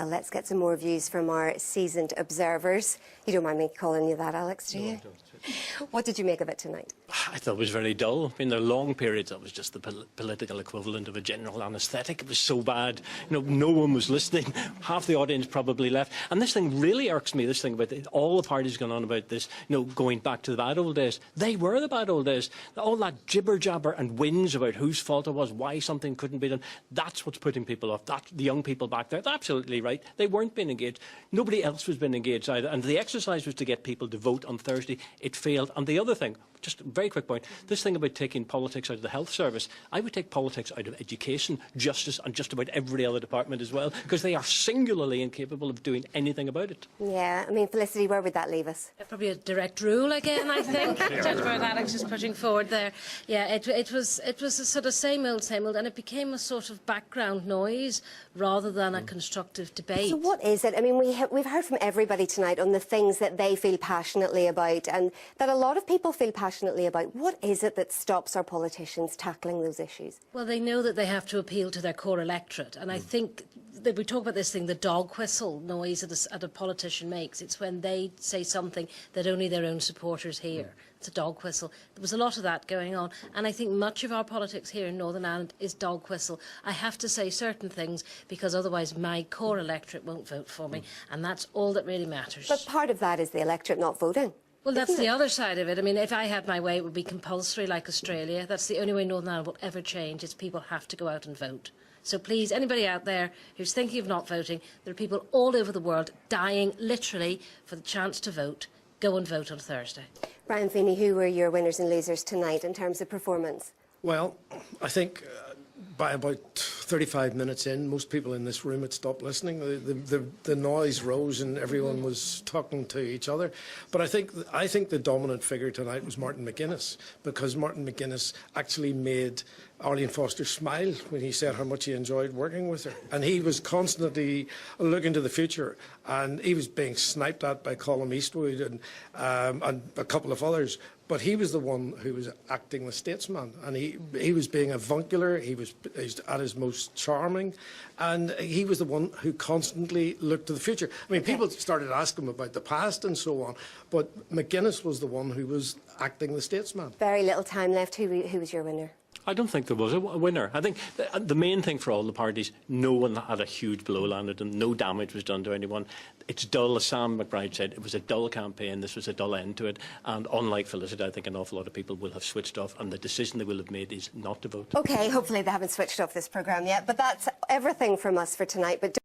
Let's get some more views from our seasoned observers. You don't mind me calling you that, Alex, do you? No, I don't. What did you make of it tonight? I thought it was very dull. I mean, there are long periods that was just the political equivalent of a general anaesthetic. It was so bad. No one was listening. Half the audience probably left. And this thing really irks me, this thing about all the parties going on about this, going back to the bad old days. They were the bad old days. All that jibber-jabber and whinge about whose fault it was, why something couldn't be done, that's what's putting people off. The young people back there, they're absolutely right. They weren't being engaged. Nobody else was being engaged either. And the exercise was to get people to vote on Thursday. It failed. And the other thing, just a very quick point, this thing about taking politics out of the health service, I would take politics out of education, justice and just about every other department as well, because they are singularly incapable of doing anything about it. Yeah, I mean, Felicity, where would that leave us? Probably a direct rule again, I think. Judge what Alex is putting forward there. Yeah, it was a sort of same old, and it became a sort of background noise rather than a constructive debate. So what is it? I mean, we've heard from everybody tonight on the things that they feel passionately about and that a lot of people feel passionately about. What is it that stops our politicians tackling those issues? Well, they know that they have to appeal to their core electorate, and I think that we talk about this thing, the dog whistle noise that a politician makes. It's when they say something that only their own supporters hear. It's a dog whistle. There was a lot of that going on, and I think much of our politics here in Northern Ireland is dog whistle. I have to say certain things because otherwise my core electorate won't vote for me, and that's all that really matters. But part of that is the electorate not voting. Well, that's the other side of it. I mean, if I had my way, it would be compulsory like Australia. That's the only way Northern Ireland will ever change, is people have to go out and vote. So please, anybody out there who's thinking of not voting, there are people all over the world dying, literally, for the chance to vote. Go and vote on Thursday. Brian Feeney, who were your winners and losers tonight in terms of performance? Well, I think by about 35 minutes in, most people in this room had stopped listening. The noise rose and everyone was talking to each other. But I think the dominant figure tonight was Martin McGuinness, because Martin McGuinness actually made Arlene Foster smile when he said how much he enjoyed working with her. And he was constantly looking to the future, and he was being sniped at by Colm Eastwood and a couple of others. But he was the one who was acting the statesman, and he was being avuncular, he was at his most charming, and he was the one who constantly looked to the future. I mean, people started asking him about the past and so on, but McGuinness was the one who was acting the statesman. Very little time left. Who was your winner? I don't think there was a winner. I think the main thing for all the parties, no one had a huge blow landed and no damage was done to anyone. It's dull, as Sam McBride said, it was a dull campaign, this was a dull end to it, and unlike Felicity, I think an awful lot of people will have switched off, and the decision they will have made is not to vote. OK, hopefully they haven't switched off this programme yet, but that's everything from us for tonight. But